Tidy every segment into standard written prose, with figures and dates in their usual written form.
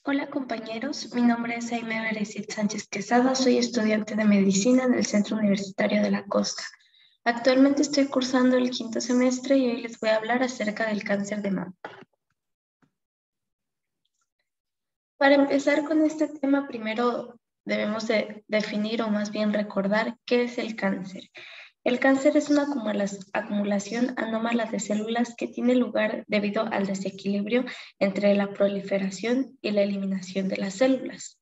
Hola compañeros, mi nombre es Aimee Berecit Sánchez Quesada, soy estudiante de medicina en el Centro Universitario de la Costa. Actualmente estoy cursando el 5º semestre y hoy les voy a hablar acerca del cáncer de mama. Para empezar con este tema, primero debemos de definir o más bien recordar qué es el cáncer. El cáncer es una acumulación anómala de células que tiene lugar debido al desequilibrio entre la proliferación y la eliminación de las células.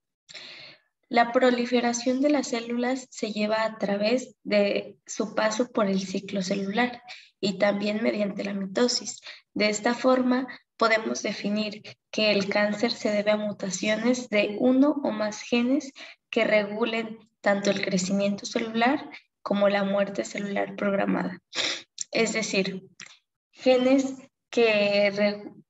La proliferación de las células se lleva a través de su paso por el ciclo celular y también mediante la mitosis. De esta forma, podemos definir que el cáncer se debe a mutaciones de uno o más genes que regulen tanto el crecimiento celular como la muerte celular programada. Es decir, genes que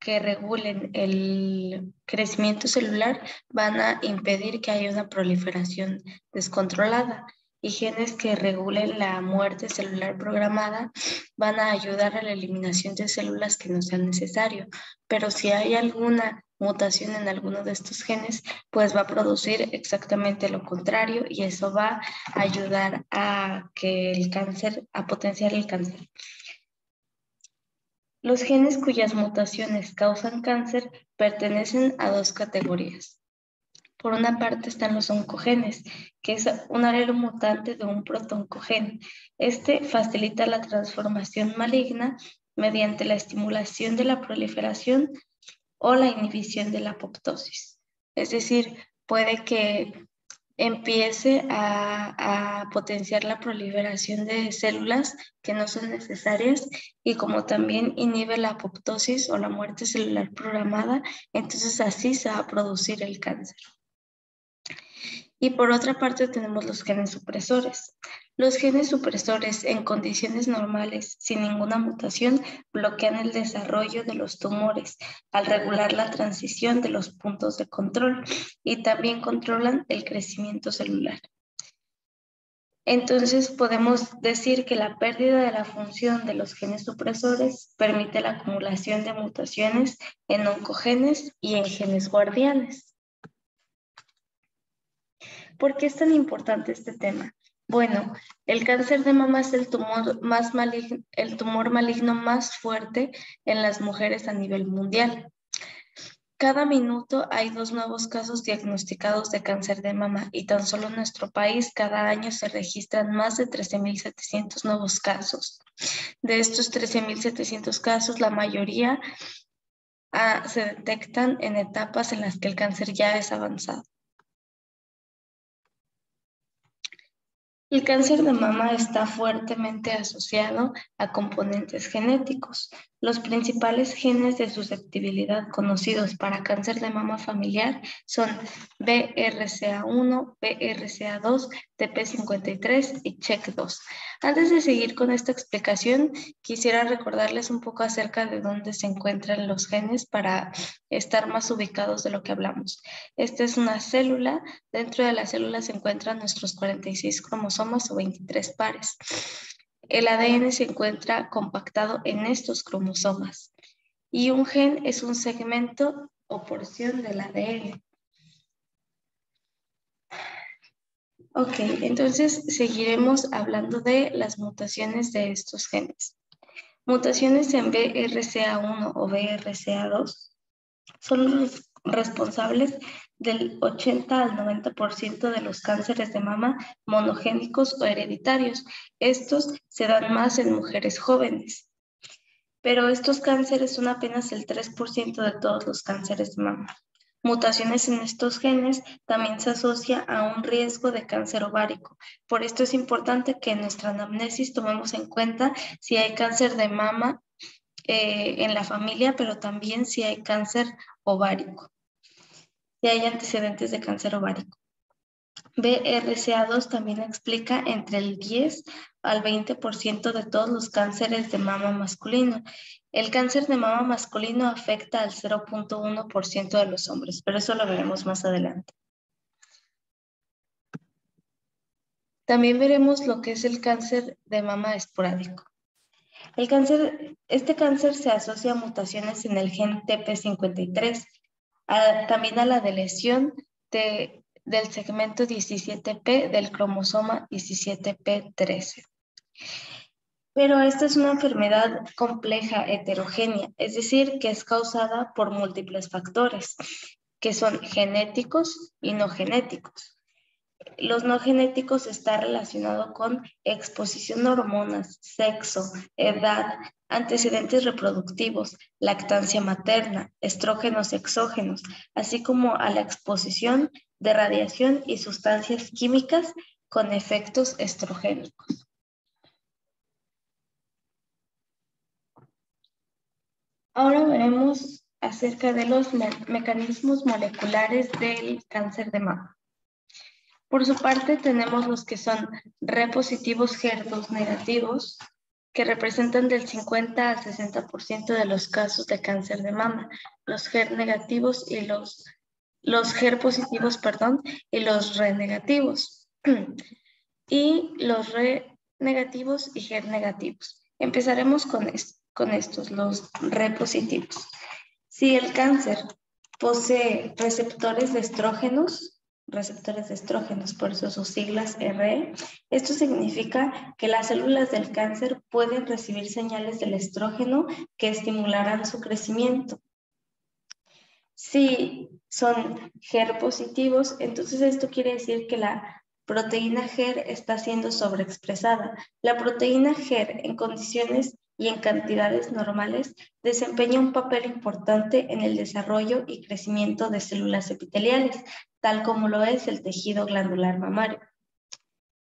regulen el crecimiento celular van a impedir que haya una proliferación descontrolada y genes que regulen la muerte celular programada van a ayudar a la eliminación de células que no sean necesario. Pero si hay alguna mutación en alguno de estos genes, pues va a producir exactamente lo contrario y eso va a ayudar a potenciar el cáncer. Los genes cuyas mutaciones causan cáncer pertenecen a dos categorías. Por una parte están los oncogenes, que es un alelo mutante de un protoncogene. Este facilita la transformación maligna mediante la estimulación de la proliferación o la inhibición de la apoptosis. Es decir, puede que empiece a potenciar la proliferación de células que no son necesarias y como también inhibe la apoptosis o la muerte celular programada, entonces así se va a producir el cáncer. Y por otra parte tenemos los genes supresores. Los genes supresores en condiciones normales, sin ninguna mutación, bloquean el desarrollo de los tumores al regular la transición de los puntos de control y también controlan el crecimiento celular. Entonces podemos decir que la pérdida de la función de los genes supresores permite la acumulación de mutaciones en oncogenes y en genes guardianes. ¿Por qué es tan importante este tema? Bueno, el cáncer de mama es el tumor maligno más fuerte en las mujeres a nivel mundial. Cada minuto hay 2 nuevos casos diagnosticados de cáncer de mama y tan solo en nuestro país cada año se registran más de 13.700 nuevos casos. De estos 13.700 casos, la mayoría se detectan en etapas en las que el cáncer ya es avanzado. El cáncer de mama está fuertemente asociado a componentes genéticos. Los principales genes de susceptibilidad conocidos para cáncer de mama familiar son BRCA1, BRCA2, TP53 y CHEK2. Antes de seguir con esta explicación, quisiera recordarles un poco acerca de dónde se encuentran los genes para estar más ubicados de lo que hablamos. Esta es una célula. Dentro de la célula se encuentran nuestros 46 cromosomas o 23 pares. El ADN se encuentra compactado en estos cromosomas y un gen es un segmento o porción del ADN. Ok, entonces seguiremos hablando de las mutaciones de estos genes. Mutaciones en BRCA1 o BRCA2 son los responsables del 80 al 90% de los cánceres de mama monogénicos o hereditarios. Estos se dan más en mujeres jóvenes, pero estos cánceres son apenas el 3% de todos los cánceres de mama. Mutaciones en estos genes también se asocia a un riesgo de cáncer ovárico. Por esto es importante que en nuestra anamnesis tomemos en cuenta si hay cáncer de mama en la familia, pero también si hay cáncer ovárico, si hay antecedentes de cáncer ovárico. BRCA2 también explica entre el 10 al 20% de todos los cánceres de mama masculino. El cáncer de mama masculino afecta al 0.1% de los hombres, pero eso lo veremos más adelante. También veremos lo que es el cáncer de mama esporádico. Este cáncer se asocia a mutaciones en el gen TP53. también a la de lesión del segmento 17P del cromosoma 17P13. Pero esta es una enfermedad compleja, heterogénea, es decir, que es causada por múltiples factores, que son genéticos y no genéticos. Los no genéticos están relacionados con exposición a hormonas, sexo, edad, antecedentes reproductivos, lactancia materna, estrógenos exógenos, así como a la exposición de radiación y sustancias químicas con efectos estrogénicos. Ahora veremos acerca de los mecanismos moleculares del cáncer de mama. Por su parte, tenemos los que son Re positivos, HER2 negativos, que representan del 50 al 60% de los casos de cáncer de mama. Los HER negativos y los HER positivos, y los Re negativos. Y los Re negativos y HER negativos. Empezaremos con estos, los Re positivos. Si el cáncer posee receptores de estrógenos, por eso sus siglas RE, esto significa que las células del cáncer pueden recibir señales del estrógeno que estimularán su crecimiento. Si son HER positivos, entonces esto quiere decir que la proteína HER está siendo sobreexpresada. La proteína HER en condiciones y en cantidades normales desempeña un papel importante en el desarrollo y crecimiento de células epiteliales, tal como lo es el tejido glandular mamario.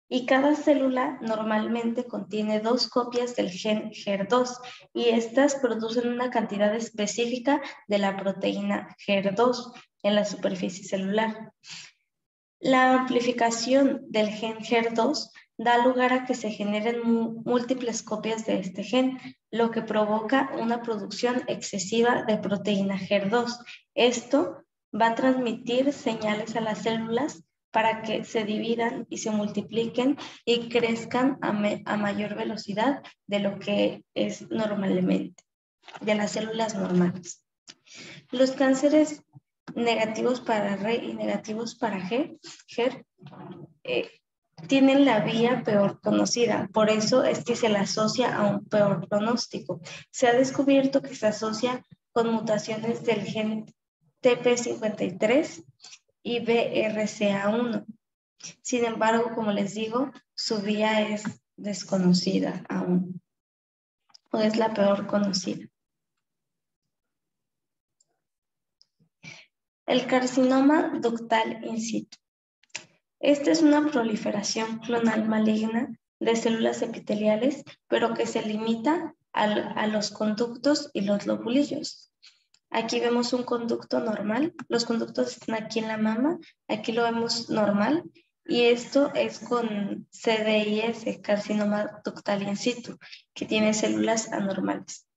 Y cada célula normalmente contiene 2 copias del gen HER2 y estas producen una cantidad específica de la proteína HER2 en la superficie celular. La amplificación del gen HER2 da lugar a que se generen múltiples copias de este gen, lo que provoca una producción excesiva de proteína HER2. Esto va a transmitir señales a las células para que se dividan y se multipliquen y crezcan a mayor velocidad de lo que es normalmente, de las células normales. Los cánceres negativos para Re y negativos para HER tienen la vía peor conocida, por eso es que se le asocia a un peor pronóstico. Se ha descubierto que se asocia con mutaciones del gen TP53 y BRCA1. Sin embargo, como les digo, su vía es desconocida aún, o es la peor conocida. El carcinoma ductal in situ. Esta es una proliferación clonal maligna de células epiteliales, pero que se limita a los conductos y los lobulillos. Aquí vemos un conducto normal, los conductos están aquí en la mama, aquí lo vemos normal, y esto es con CDIS, carcinoma ductal in situ, que tiene células anormales.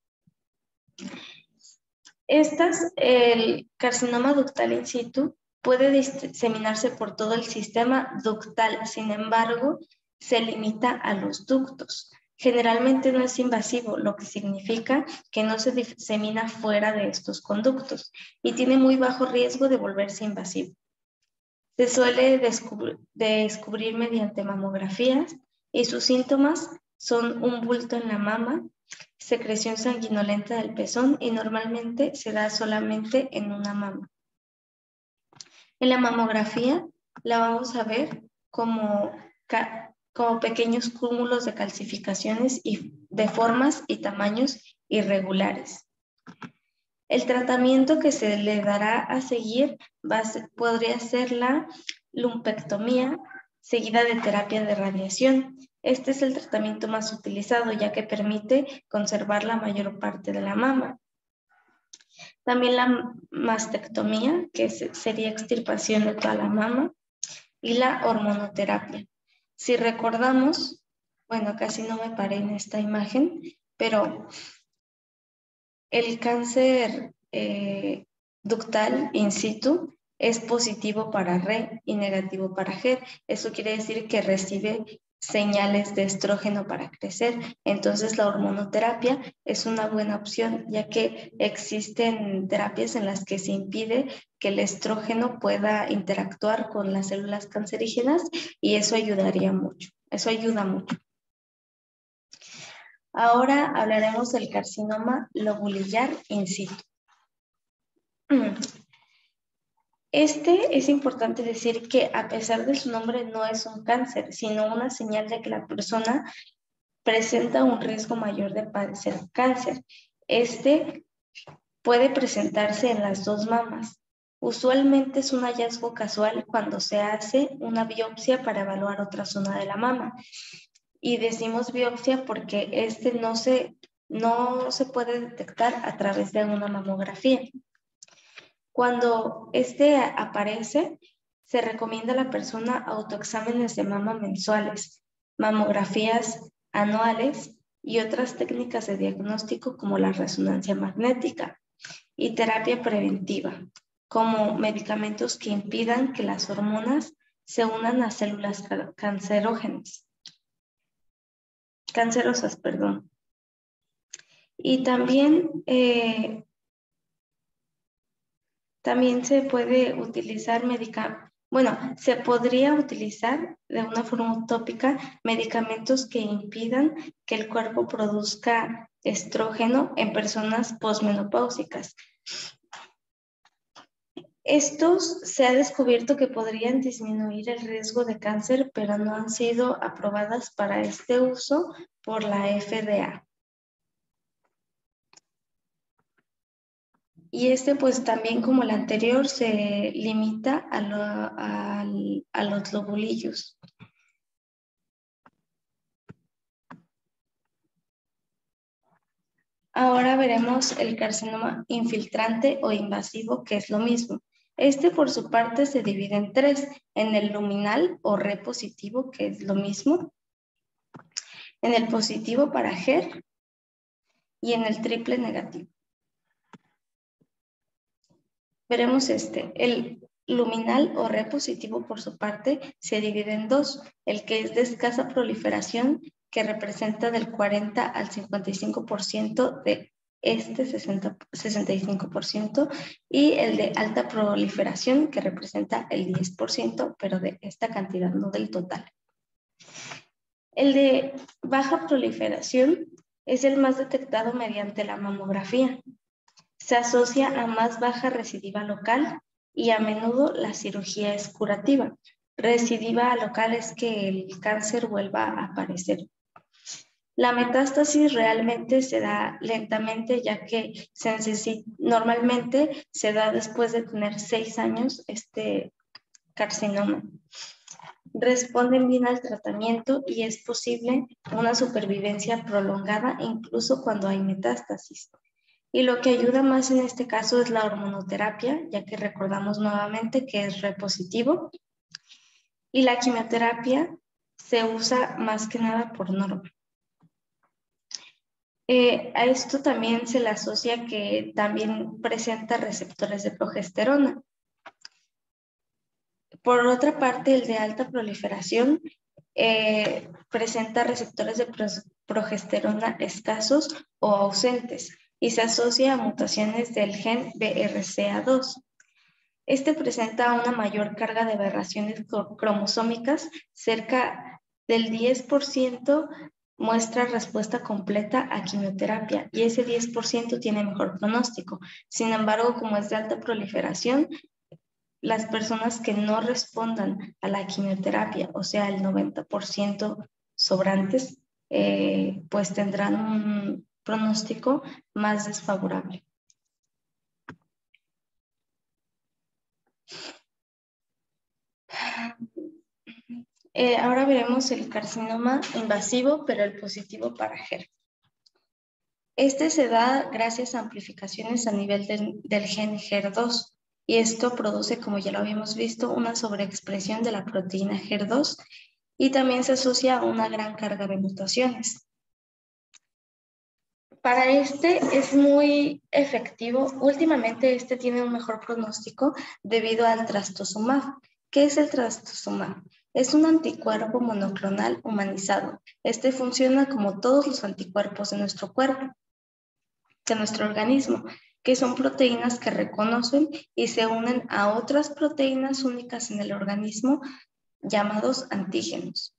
El carcinoma ductal in situ puede diseminarse por todo el sistema ductal, sin embargo, se limita a los ductos. Generalmente no es invasivo, lo que significa que no se disemina fuera de estos conductos y tiene muy bajo riesgo de volverse invasivo. Se suele descubrir mediante mamografías y sus síntomas son un bulto en la mama, secreción sanguinolenta del pezón y normalmente se da solamente en una mama. En la mamografía la vamos a ver como pequeños cúmulos de calcificaciones y de formas y tamaños irregulares. El tratamiento que se le dará a seguir podría ser la lumpectomía seguida de terapia de radiación. Este es el tratamiento más utilizado ya que permite conservar la mayor parte de la mama. También la mastectomía, que sería extirpación de toda la mama, y la hormonoterapia. Si recordamos, bueno, casi no me paré en esta imagen, pero el cáncer ductal in situ es positivo para Re y negativo para HER. Eso quiere decir que recibe señales de estrógeno para crecer. Entonces la hormonoterapia es una buena opción, ya que existen terapias en las que se impide que el estrógeno pueda interactuar con las células cancerígenas y eso ayudaría mucho. Eso ayuda mucho. Ahora hablaremos del carcinoma lobulillar in situ. Es importante decir que a pesar de su nombre no es un cáncer, sino una señal de que la persona presenta un riesgo mayor de padecer cáncer. Puede presentarse en las dos mamas. Usualmente es un hallazgo casual cuando se hace una biopsia para evaluar otra zona de la mama. Y decimos biopsia porque no se puede detectar a través de una mamografía. Cuando aparece, se recomienda a la persona autoexámenes de mama mensuales, mamografías anuales y otras técnicas de diagnóstico como la resonancia magnética y terapia preventiva, como medicamentos que impidan que las hormonas se unan a células cancerosas, perdón. Y también se puede utilizar se podría utilizar de una forma utópica medicamentos que impidan que el cuerpo produzca estrógeno en personas posmenopáusicas. Estos se ha descubierto que podrían disminuir el riesgo de cáncer, pero no han sido aprobadas para este uso por la FDA. Y pues también como el anterior se limita a los lobulillos. Ahora veremos el carcinoma infiltrante o invasivo, que es lo mismo. Por su parte se divide en tres, en el luminal o Re positivo, que es lo mismo, en el positivo para HER y en el triple negativo. Veremos el luminal o Re positivo por su parte se divide en dos, el que es de escasa proliferación, que representa del 40 al 55% de 65%, y el de alta proliferación, que representa el 10%, pero de esta cantidad, no del total. El de baja proliferación es el más detectado mediante la mamografía. Se asocia a más baja recidiva local y a menudo la cirugía es curativa. Recidiva local es que el cáncer vuelva a aparecer. La metástasis realmente se da lentamente, ya que normalmente se da después de tener 6 años carcinoma. Responden bien al tratamiento y es posible una supervivencia prolongada incluso cuando hay metástasis. Y lo que ayuda más en este caso es la hormonoterapia, ya que recordamos nuevamente que es Re positivo. Y la quimioterapia se usa más que nada por norma. A esto también se le asocia que también presenta receptores de progesterona. Por otra parte, el de alta proliferación presenta receptores de progesterona escasos o ausentes y se asocia a mutaciones del gen BRCA2. Presenta una mayor carga de aberraciones cromosómicas, cerca del 10% muestra respuesta completa a quimioterapia y ese 10% tiene mejor pronóstico. Sin embargo, como es de alta proliferación, las personas que no respondan a la quimioterapia, o sea, el 90% sobrantes, pues tendrán un pronóstico más desfavorable. Ahora veremos el carcinoma invasivo, pero el positivo para HER. Se da gracias a amplificaciones a nivel del gen HER2 y esto produce, como ya lo habíamos visto, una sobreexpresión de la proteína HER2 y también se asocia a una gran carga de mutaciones. Para es muy efectivo. Últimamente tiene un mejor pronóstico debido al trastuzumab. ¿Qué es el trastuzumab? Es un anticuerpo monoclonal humanizado. Este funciona como todos los anticuerpos de nuestro cuerpo, de nuestro organismo, que son proteínas que reconocen y se unen a otras proteínas únicas en el organismo llamados antígenos.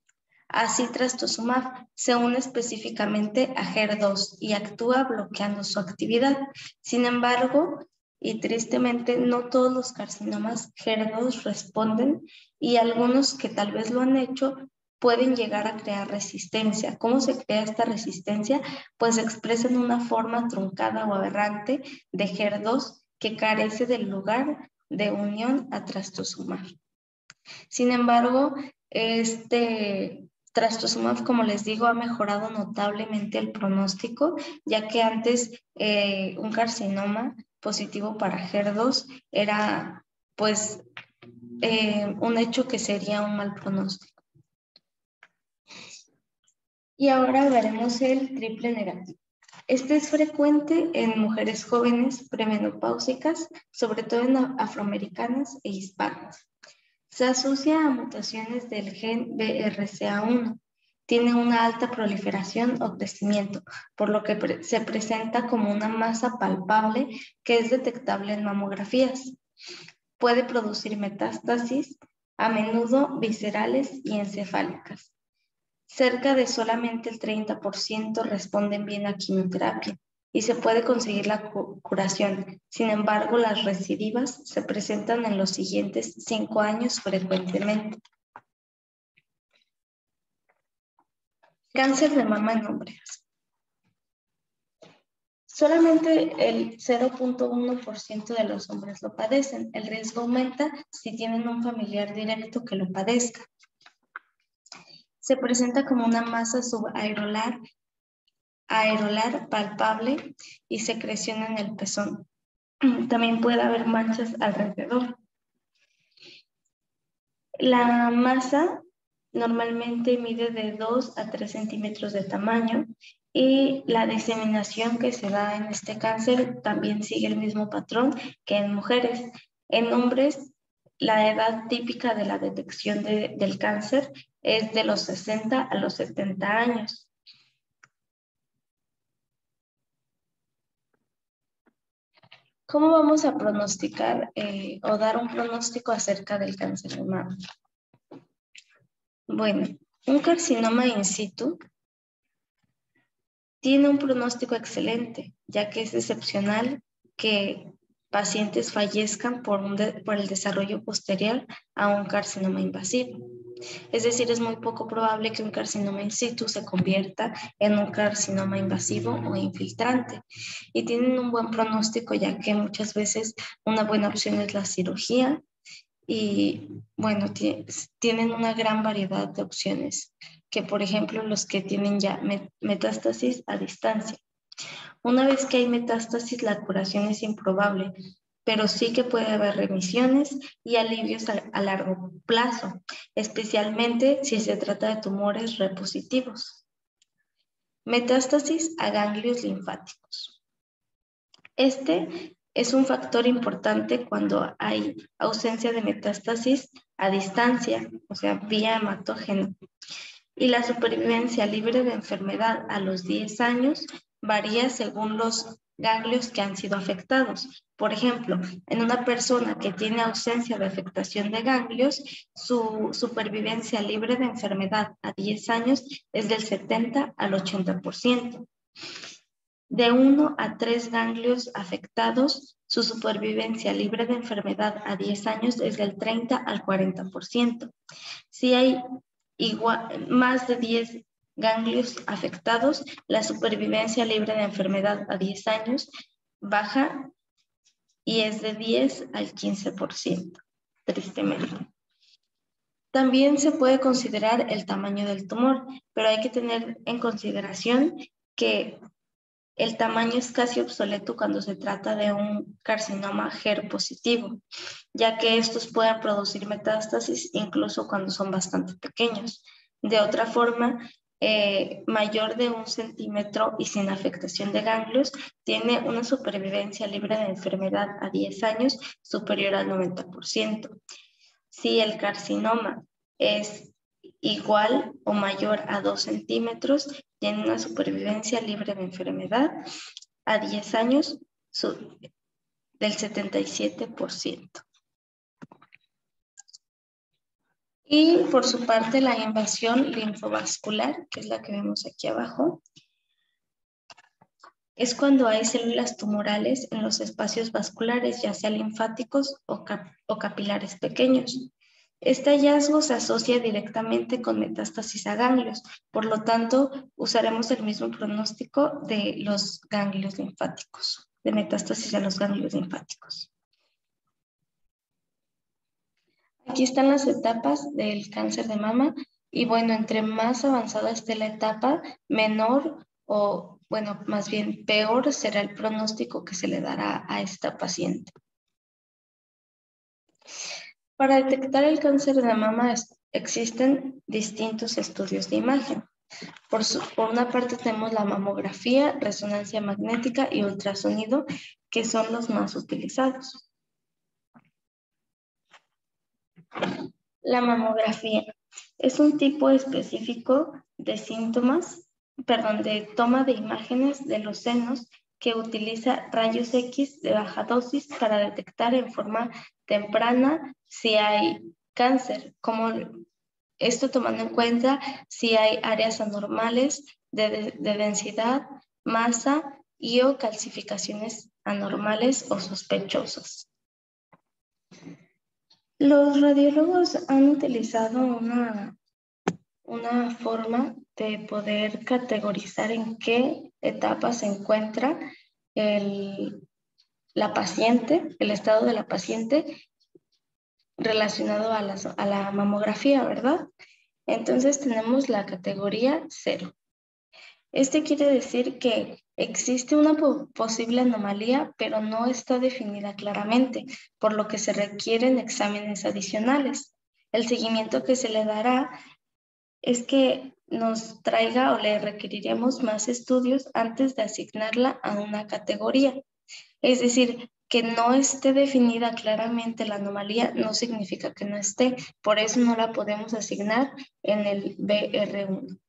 Así, trastuzumab se une específicamente a HER2 y actúa bloqueando su actividad. Sin embargo, y tristemente, no todos los carcinomas HER2 responden y algunos que tal vez lo han hecho pueden llegar a crear resistencia. ¿Cómo se crea esta resistencia? Pues se expresa en una forma truncada o aberrante de HER2 que carece del lugar de unión a trastuzumab. Sin embargo, trastuzumab, como les digo, ha mejorado notablemente el pronóstico, ya que antes un carcinoma positivo para HER2 era pues un hecho que sería un mal pronóstico. Y ahora veremos el triple negativo. Este es frecuente en mujeres jóvenes premenopáusicas, sobre todo en afroamericanas e hispanas. Se asocia a mutaciones del gen BRCA1. Tiene una alta proliferación o crecimiento, por lo que se presenta como una masa palpable que es detectable en mamografías. Puede producir metástasis, a menudo viscerales y encefálicas. Cerca de solamente el 30% responden bien a quimioterapia y se puede conseguir la curación. Sin embargo, las recidivas se presentan en los siguientes 5 años frecuentemente. Cáncer de mama en hombres. Solamente el 0.1% de los hombres lo padecen. El riesgo aumenta si tienen un familiar directo que lo padezca. Se presenta como una masa subaerolar palpable y secreción en el pezón. También puede haber manchas alrededor. La masa normalmente mide de 2 a 3 centímetros de tamaño y la diseminación que se da en este cáncer también sigue el mismo patrón que en mujeres. En hombres, la edad típica de la detección del cáncer es de los 60 a los 70 años. ¿Cómo vamos a pronosticar o dar un pronóstico acerca del cáncer de mama? Bueno, un carcinoma in situ tiene un pronóstico excelente, ya que es excepcional que pacientes fallezcan por el desarrollo posterior a un carcinoma invasivo. Es decir, es muy poco probable que un carcinoma in situ se convierta en un carcinoma invasivo o infiltrante. Y tienen un buen pronóstico, ya que muchas veces una buena opción es la cirugía y, bueno, tienen una gran variedad de opciones, que por ejemplo los que tienen ya metástasis a distancia. Una vez que hay metástasis, la curación es improbable, pero sí que puede haber remisiones y alivios a largo plazo, especialmente si se trata de tumores repositivos. Metástasis a ganglios linfáticos. Este es un factor importante cuando hay ausencia de metástasis a distancia, o sea, vía hematógena. Y la supervivencia libre de enfermedad a los 10 años varía según los ganglios que han sido afectados. Por ejemplo, en una persona que tiene ausencia de afectación de ganglios, su supervivencia libre de enfermedad a 10 años es del 70 al 80%. De 1 a 3 ganglios afectados, su supervivencia libre de enfermedad a 10 años es del 30 al 40%. Si hay más de 10 ganglios afectados, la supervivencia libre de enfermedad a 10 años baja y es de 10 al 15%, tristemente. También se puede considerar el tamaño del tumor, pero hay que tener en consideración que el tamaño es casi obsoleto cuando se trata de un carcinoma HER positivo, ya que estos pueden producir metástasis incluso cuando son bastante pequeños. De otra forma, mayor de 1 centímetro y sin afectación de ganglios, tiene una supervivencia libre de enfermedad a 10 años superior al 90%. Si el carcinoma es igual o mayor a 2 centímetros, tiene una supervivencia libre de enfermedad a 10 años del 77%. Y por su parte, la invasión linfovascular, que es la que vemos aquí abajo, es cuando hay células tumorales en los espacios vasculares, ya sea linfáticos o capilares pequeños. Este hallazgo se asocia directamente con metástasis a ganglios, por lo tanto, usaremos el mismo pronóstico de los ganglios linfáticos, de metástasis a los ganglios linfáticos. Aquí están las etapas del cáncer de mama y bueno, entre más avanzada esté la etapa, menor o bueno, más bien peor será el pronóstico que se le dará a esta paciente. Para detectar el cáncer de mama existen distintos estudios de imagen. Por una parte tenemos la mamografía, resonancia magnética y ultrasonido, que son los más utilizados. La mamografía es un tipo específico de de toma de imágenes de los senos que utiliza rayos X de baja dosis para detectar en forma temprana si hay cáncer, como esto tomando en cuenta si hay áreas anormales de densidad, masa y o calcificaciones anormales o sospechosas. Los radiólogos han utilizado una forma de poder categorizar en qué etapa se encuentra la paciente, el estado de la paciente relacionado a la mamografía, ¿verdad? Entonces tenemos la categoría 0. Este quiere decir que existe una posible anomalía, pero no está definida claramente, por lo que se requieren exámenes adicionales. El seguimiento que se le dará es que nos traiga o le requeriremos más estudios antes de asignarla a una categoría. Es decir, que no esté definida claramente la anomalía no significa que no esté, por eso no la podemos asignar en el BR1.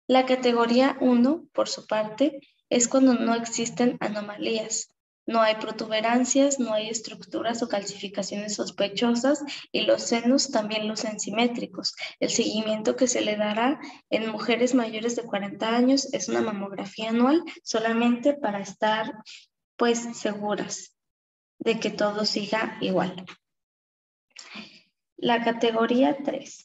La categoría 1, por su parte, es cuando no existen anomalías. No hay protuberancias, no hay estructuras o calcificaciones sospechosas y los senos también lucen simétricos. El seguimiento que se le dará en mujeres mayores de 40 años es una mamografía anual solamente para estar pues seguras de que todo siga igual. La categoría 3.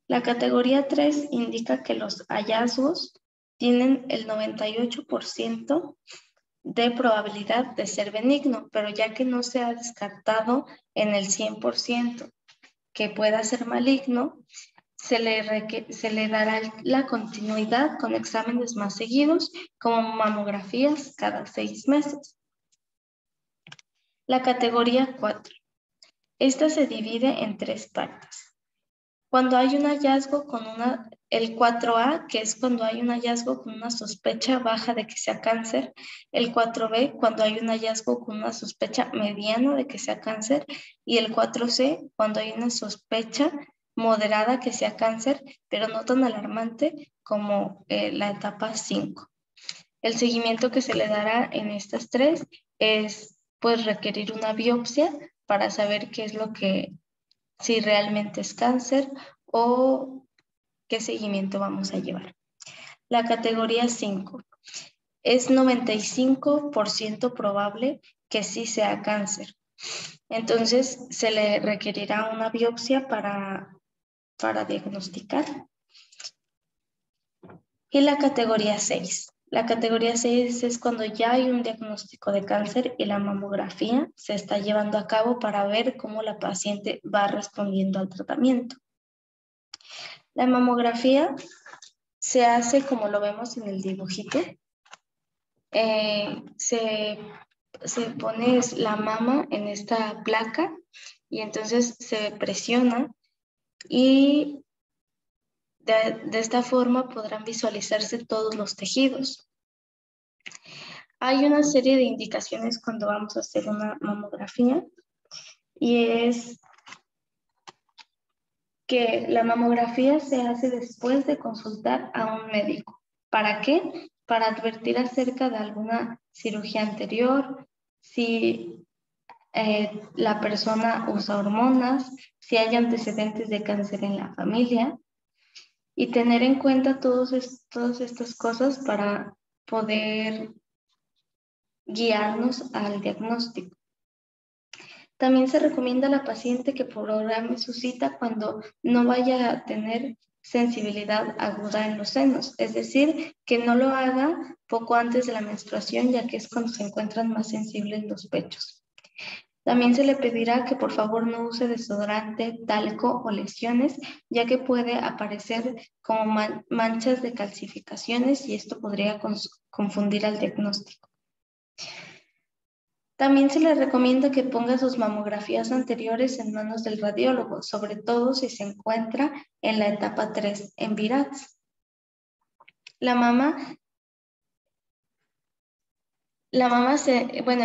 La categoría 3 indica que los hallazgos tienen el 98% de probabilidad de ser benigno, pero ya que no se ha descartado en el 100% que pueda ser maligno, se le dará la continuidad con exámenes más seguidos, como mamografías cada 6 meses. La categoría 4. Esta se divide en 3 partes. Cuando hay un hallazgo el 4A, que es cuando hay un hallazgo con una sospecha baja de que sea cáncer, el 4B, cuando hay un hallazgo con una sospecha mediana de que sea cáncer, y el 4C, cuando hay una sospecha moderada que sea cáncer, pero no tan alarmante como la etapa 5. El seguimiento que se le dará en estas 3 es pues requerir una biopsia para saber qué es lo que si realmente es cáncer o qué seguimiento vamos a llevar. La categoría 5 es 95% probable que sí sea cáncer. Entonces se le requerirá una biopsia para diagnosticar. Y la categoría 6. La categoría 6 es cuando ya hay un diagnóstico de cáncer y la mamografía se está llevando a cabo para ver cómo la paciente va respondiendo al tratamiento. La mamografía se hace como lo vemos en el dibujito. Se pone la mama en esta placa y entonces se presiona y de esta forma podrán visualizarse todos los tejidos. Hay una serie de indicaciones cuando vamos a hacer una mamografía y es que la mamografía se hace después de consultar a un médico. ¿Para qué? Para advertir acerca de alguna cirugía anterior, si la persona usa hormonas, si hay antecedentes de cáncer en la familia, y tener en cuenta todas estas cosas para poder guiarnos al diagnóstico. También se recomienda a la paciente que programe su cita cuando no vaya a tener sensibilidad aguda en los senos, es decir, que no lo haga poco antes de la menstruación, ya que es cuando se encuentran más sensibles los pechos. También se le pedirá que por favor no use desodorante, talco o lesiones, ya que puede aparecer como manchas de calcificaciones y esto podría confundir al diagnóstico. También se le recomienda que ponga sus mamografías anteriores en manos del radiólogo, sobre todo si se encuentra en la etapa 3 en VIRATS. En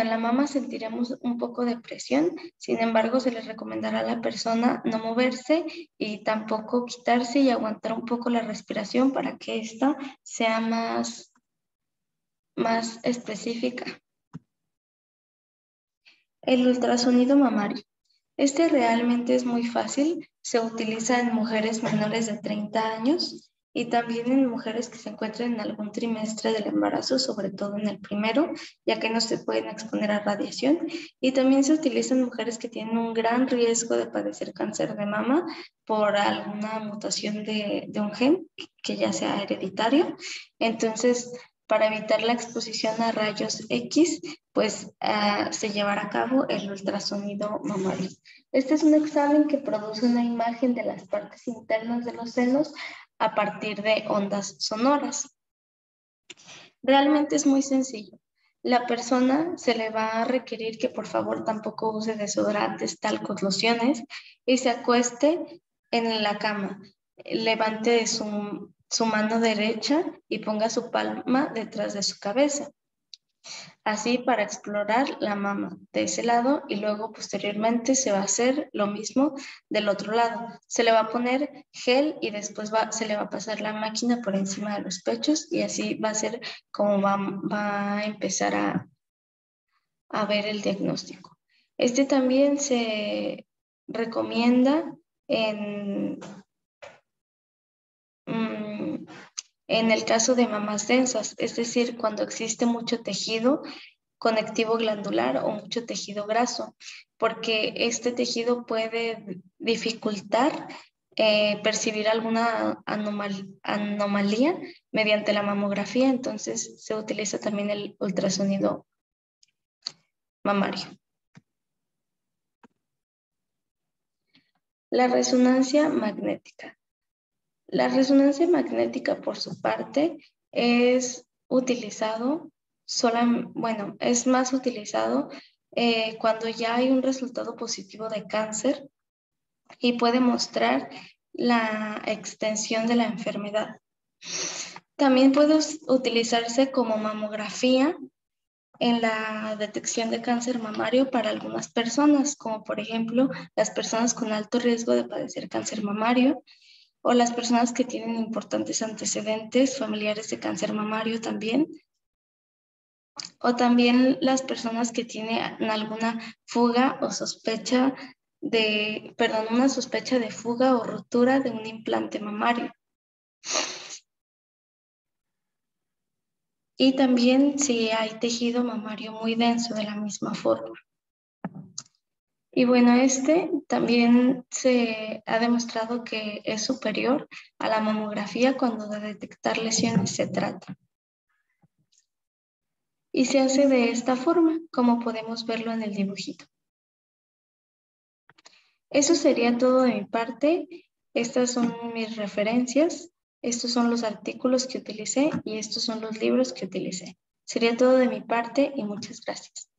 la mama sentiremos un poco de presión, sin embargo se le recomendará a la persona no moverse y tampoco quitarse y aguantar un poco la respiración para que esta sea más específica. El ultrasonido mamario. Este realmente es muy fácil, se utiliza en mujeres menores de 30 años y también en mujeres que se encuentran en algún trimestre del embarazo, sobre todo en el primero, ya que no se pueden exponer a radiación. Y también se utiliza en mujeres que tienen un gran riesgo de padecer cáncer de mama por alguna mutación de un gen que ya sea hereditario. Entonces, para evitar la exposición a rayos X, pues se llevará a cabo el ultrasonido mamario. Este es un examen que produce una imagen de las partes internas de los senos a partir de ondas sonoras. Realmente es muy sencillo. La persona se le va a requerir que por favor tampoco use desodorantes, talcos, lociones y se acueste en la cama. Levante su mano derecha y ponga su palma detrás de su cabeza. Así para explorar la mama de ese lado y luego posteriormente se va a hacer lo mismo del otro lado. Se le va a poner gel y después se le va a pasar la máquina por encima de los pechos y así va a ser como va a empezar a ver el diagnóstico. Este también se recomienda en el caso de mamas densas, es decir, cuando existe mucho tejido conectivo glandular o mucho tejido graso, porque este tejido puede dificultar percibir alguna anomalía mediante la mamografía, entonces se utiliza también el ultrasonido mamario. La resonancia magnética. La resonancia magnética, por su parte, es utilizado es más utilizado cuando ya hay un resultado positivo de cáncer y puede mostrar la extensión de la enfermedad. También puede utilizarse como mamografía en la detección de cáncer mamario para algunas personas, como por ejemplo las personas con alto riesgo de padecer cáncer mamario o las personas que tienen importantes antecedentes familiares de cáncer mamario también, o también las personas que tienen alguna fuga o sospecha una sospecha de fuga o rotura de un implante mamario. Y también si hay tejido mamario muy denso de la misma forma. Y bueno, este también se ha demostrado que es superior a la mamografía cuando de detectar lesiones se trata. Y se hace de esta forma, como podemos verlo en el dibujito. Eso sería todo de mi parte. Estas son mis referencias. Estos son los artículos que utilicé y estos son los libros que utilicé. Sería todo de mi parte y muchas gracias.